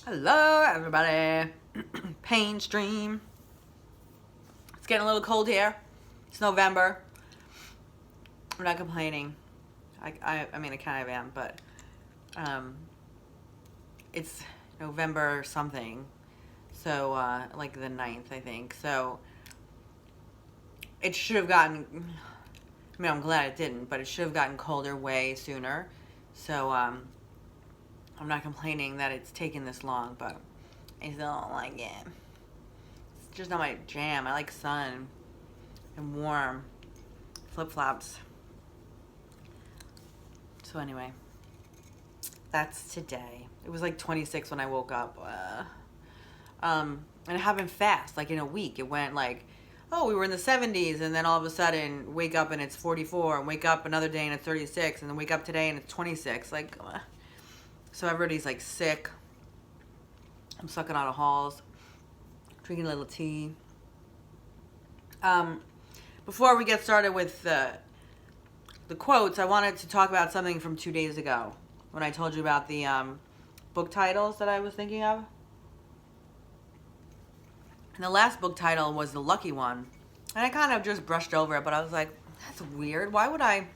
Hello, everybody. Pain stream. It's getting a little cold here. It's November. I'm not complaining. I mean, I kind of am, but it's November something. So, like the 9th, I think. So, it should have gotten, I mean, I'm glad it didn't, but it should have gotten colder way sooner. So, I'm not complaining that it's taken this long, but I still don't like it. It's just not my jam. I like sun and warm. Flip-flops. So anyway, that's today. It was like 26 when I woke up. And it happened fast, like in a week. It went like, oh, we were in the 70s, and then all of a sudden, wake up and it's 44, and wake up another day and it's 36, and then wake up today and it's 26. Like, so everybody's like sick. I'm sucking out of halls, drinking a little tea. Before we get started with the quotes, I wanted to talk about something from 2 days ago when I told you about the book titles that I was thinking of. And the last book title was The Lucky One. And I kind of just brushed over it, but I was like, that's weird. Why would I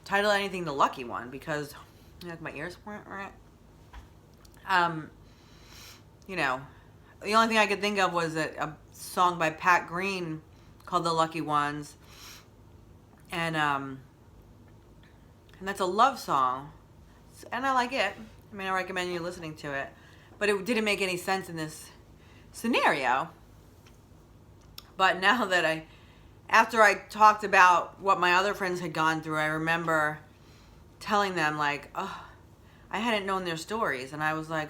title anything The Lucky One? Because, like, my ears weren't right. You know, the only thing I could think of was a song by Pat Green called The Lucky Ones. And that's a love song. And I like it. I mean, I recommend you listening to it. But it didn't make any sense in this scenario. But now that after I talked about what my other friends had gone through, I remember telling them, like, oh, I hadn't known their stories. And I was like,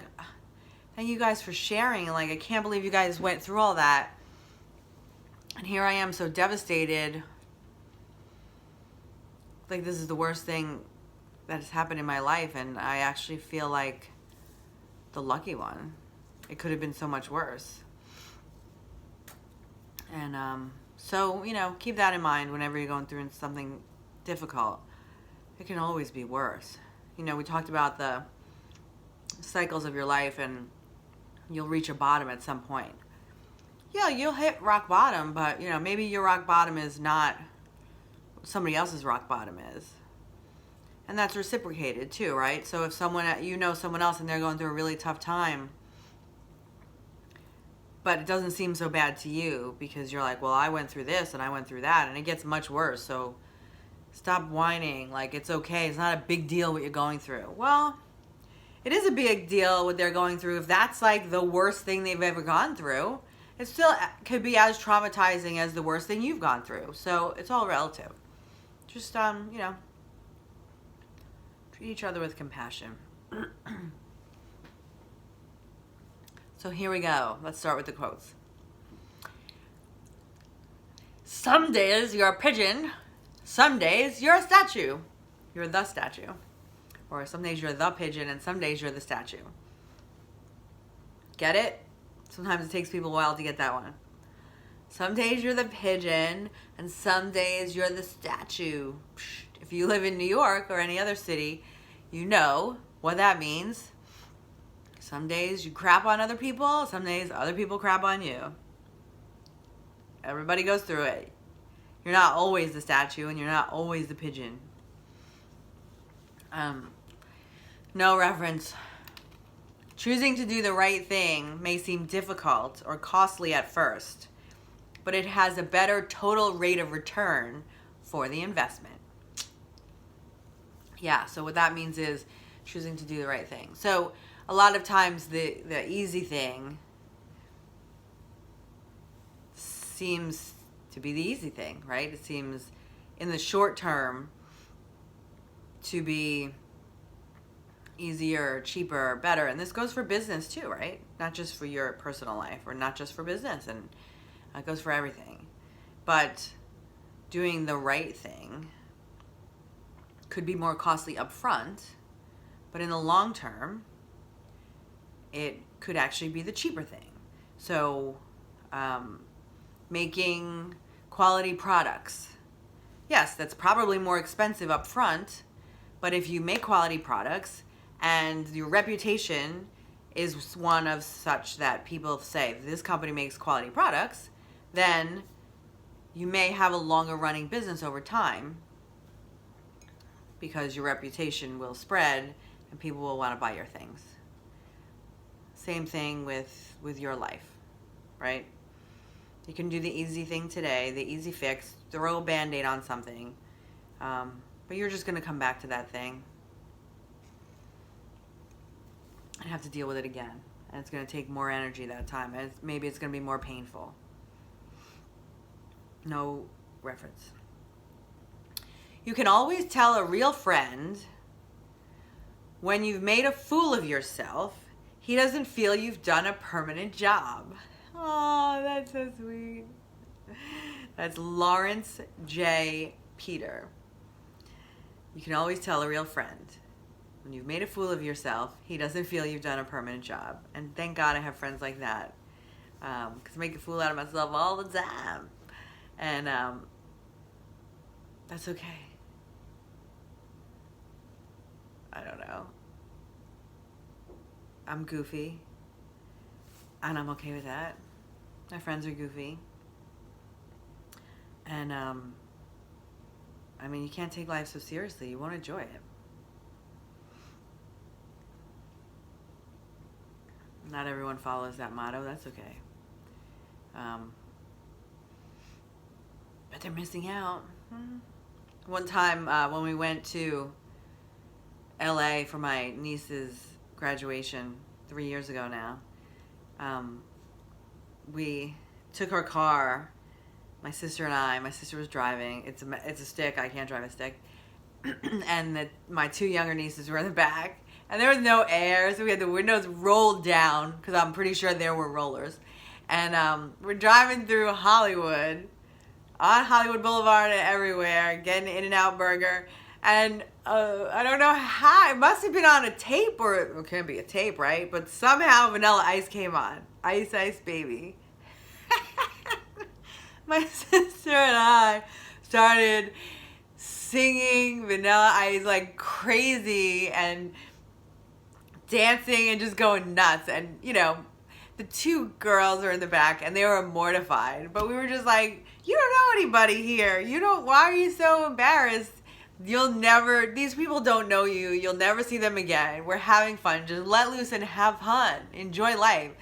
thank you guys for sharing. And like, I can't believe you guys went through all that. And here I am so devastated. Like, this is the worst thing that has happened in my life. And I actually feel like the lucky one. It could have been so much worse. And so, you know, keep that in mind whenever you're going through something difficult. It can always be worse. You know, we talked about the cycles of your life, and you'll reach a bottom at some point. Yeah, you'll hit rock bottom, but, you know, maybe your rock bottom is not what somebody else's rock bottom is. And that's reciprocated too, right? So if someone, you know someone else and they're going through a really tough time, but it doesn't seem so bad to you because you're like, well, I went through this and I went through that, and it gets much worse. So stop whining. Like, it's okay. It's not a big deal what you're going through. Well, it is a big deal what they're going through. If that's like the worst thing they've ever gone through, it still could be as traumatizing as the worst thing you've gone through. So it's all relative. Just, you know, treat each other with compassion. So here we go. Let's start with the quotes. Some days you're a pigeon. Some days you're a statue. You're the statue. Or some days you're the pigeon, and some days you're the statue. Get it? Sometimes it takes people a while to get that one. Some days you're the pigeon, and some days you're the statue. If you live in New York or any other city, you know what that means. Some days you crap on other people, some days other people crap on you. Everybody goes through it. You're not always the statue, and you're not always the pigeon. No reference. Choosing to do the right thing may seem difficult or costly at first, but it has a better total rate of return for the investment. Yeah, so what that means is choosing to do the right thing. So a lot of times the easy thing seems to be the easy thing, right? It seems in the short term to be easier, cheaper, better. And this goes for business too, right? Not just for your personal life, or not just for business, and it goes for everything. But doing the right thing could be more costly up front, but in the long term, it could actually be the cheaper thing. So making quality products. Yes, that's probably more expensive up front, but if you make quality products and your reputation is one of such that people say this company makes quality products, then you may have a longer running business over time because your reputation will spread and people will want to buy your things. Same thing with your life, right? You can do the easy thing today, the easy fix, throw a Band-Aid on something, but you're just going to come back to that thing and have to deal with it again. And it's going to take more energy that time. And maybe it's going to be more painful. No reference. You can always tell a real friend when you've made a fool of yourself, he doesn't feel you've done a permanent job. Oh, that's so sweet. That's Lawrence J. Peter. You can always tell a real friend when you've made a fool of yourself, he doesn't feel you've done a permanent job. And thank God I have friends like that. Because I make a fool out of myself all the time. And that's okay. I don't know. I'm goofy. And I'm okay with that. My friends are goofy. And, I mean, you can't take life so seriously. You won't enjoy it. Not everyone follows that motto. That's okay. But they're missing out. One time when we went to LA for my niece's graduation 3 years ago now, we took our car, my sister and I. My sister was driving. It's a stick. I can't drive a stick. And my two younger nieces were in the back. And there was no air, so we had the windows rolled down, because I'm pretty sure there were rollers. And we're driving through Hollywood, on Hollywood Boulevard and everywhere, getting In-N-Out Burger. And I don't know how, it must have been on a tape, or it can't be a tape, right? But somehow Vanilla Ice came on. Ice Ice Baby. My sister and I started singing Vanilla Ice like crazy and dancing and just going nuts. And, you know, the two girls are in the back and they were mortified. But we were just like, you don't know anybody here. Why are you so embarrassed? These people don't know you. You'll never see them again. We're having fun. Just let loose and have fun. Enjoy life.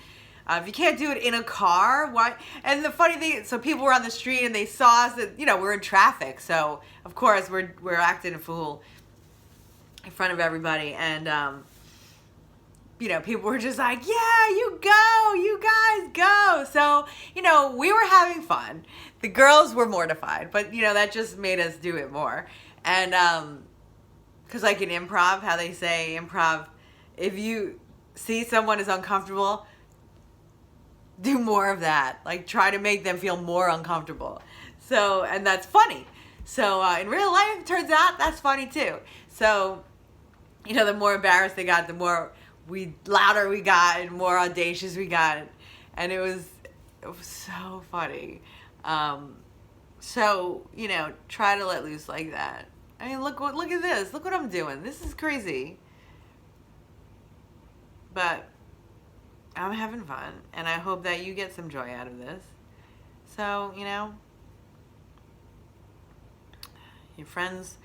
If you can't do it in a car, why? And the funny thing, so people were on the street and they saw us, and, we're in traffic. So, of course, we're acting a fool in front of everybody. And, people were just like, yeah, you guys go. So, we were having fun. The girls were mortified, but, that just made us do it more. And, because like in improv, how they say improv, if you see someone is uncomfortable, do more of that. Like, try to make them feel more uncomfortable. So, and that's funny. So, in real life, it turns out that's funny too. So, the more embarrassed they got, the more louder we got and more audacious we got. And it was so funny. So, try to let loose like that. I mean, look at this. Look what I'm doing. This is crazy. But I'm having fun, and I hope that you get some joy out of this. So, your friends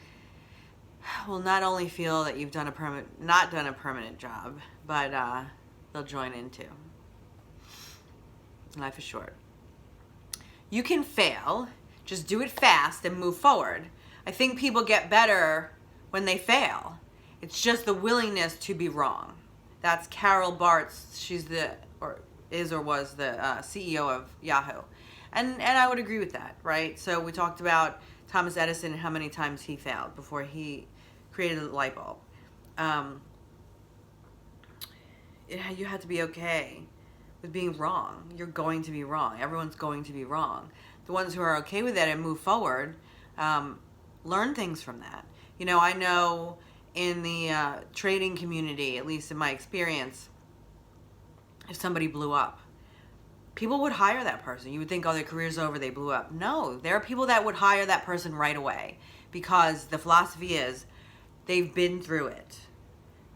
will not only feel that you've not done a permanent job, but they'll join in too. Life is short. You can fail. Just do it fast and move forward. I think people get better when they fail. It's just the willingness to be wrong. That's Carol Bartz. She's was the CEO of Yahoo. And I would agree with that, right? So we talked about Thomas Edison and how many times he failed before he created the light bulb. You have to be okay with being wrong. You're going to be wrong. Everyone's going to be wrong. The ones who are okay with that and move forward, learn things from that. I know in the trading community, at least in my experience, if somebody blew up, people would hire that person. You would think, oh, their career's over, they blew up. No, there are people that would hire that person right away because the philosophy is they've been through it.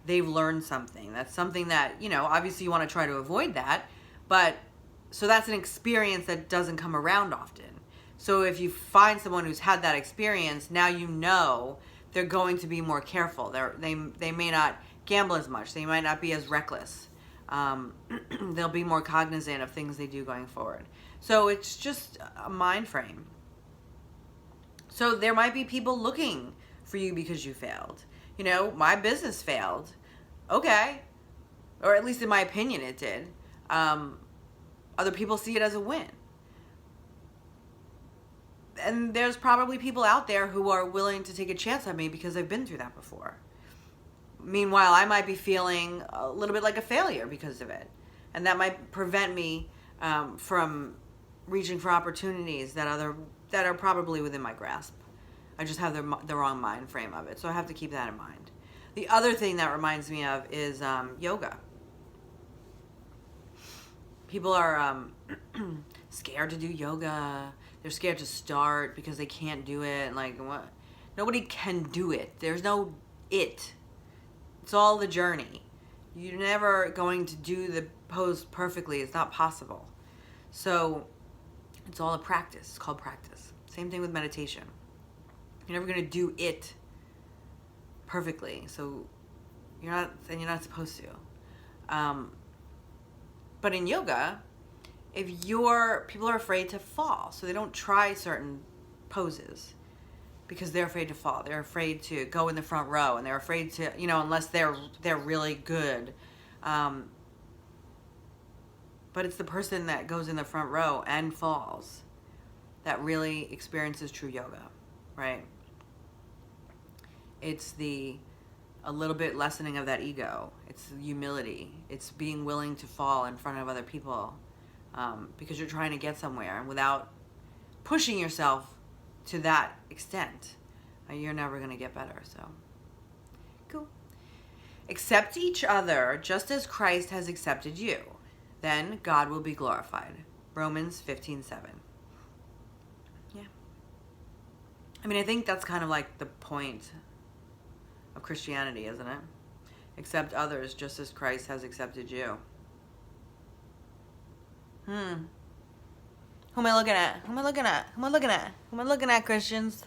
they've learned something. That's something that, obviously you want to try to avoid that, but so that's an experience that doesn't come around often. So if you find someone who's had that experience, now they're going to be more careful. They may not gamble as much. They might not be as reckless. They'll be more cognizant of things they do going forward. So it's just a mind frame. So there might be people looking for you because you failed. My business failed. Okay. Or at least in my opinion it did. Other people see it as a win. And there's probably people out there who are willing to take a chance on me because I've been through that before. Meanwhile, I might be feeling a little bit like a failure because of it. And that might prevent me from reaching for opportunities that are probably within my grasp. I just have the wrong mind frame of it. So I have to keep that in mind. The other thing that reminds me of is yoga. People are scared to do yoga. They're scared to start because they can't do it. Like, what? Nobody can do it. There's no it. It's all the journey. You're never going to do the pose perfectly. It's not possible. So it's all a practice. It's called practice. Same thing with meditation. You're never going to do it perfectly. So you're not supposed to. But in yoga, people are afraid to fall, so they don't try certain poses because they're afraid to fall. They're afraid to go in the front row, and they're afraid to, unless they're really good. But it's the person that goes in the front row and falls that really experiences true yoga, right? It's a little bit lessening of that ego. It's humility. It's being willing to fall in front of other people because you're trying to get somewhere, and without pushing yourself to that extent, you're never going to get better. So, cool. Accept each other just as Christ has accepted you. Then God will be glorified. Romans 15:7. Yeah. I think that's kind of like the point of Christianity, isn't it? Accept others just as Christ has accepted you. Who am I looking at? Who am I looking at, Christians?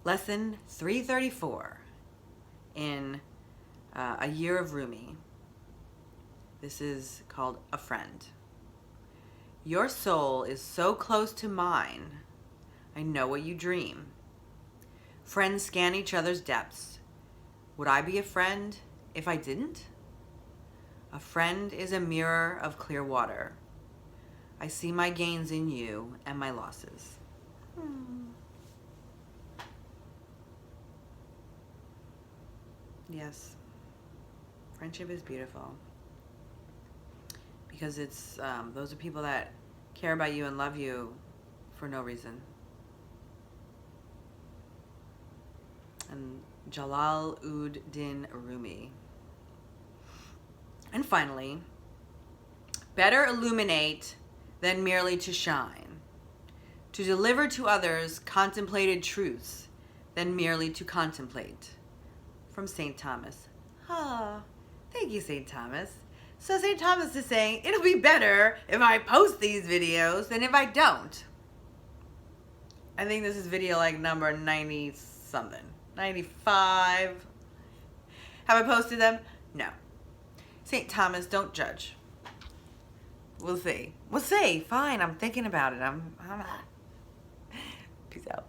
Lesson 334 in A Year of Rumi. This is called A Friend. Your soul is so close to mine, I know what you dream. Friends scan each other's depths. Would I be a friend if I didn't? A friend is a mirror of clear water. I see my gains in you and my losses. Yes, friendship is beautiful because it's those are people that care about you and love you for no reason. And Jalal-ud-Din Rumi. And finally, better illuminate than merely to shine, to deliver to others contemplated truths than merely to contemplate. From St. Thomas. Thank you, St. Thomas. So St. Thomas is saying, it'll be better if I post these videos than if I don't. I think this is video like number 90 something. 95. Have I posted them? No. St. Thomas, don't judge. We'll see. Fine, I'm thinking about it. Peace out.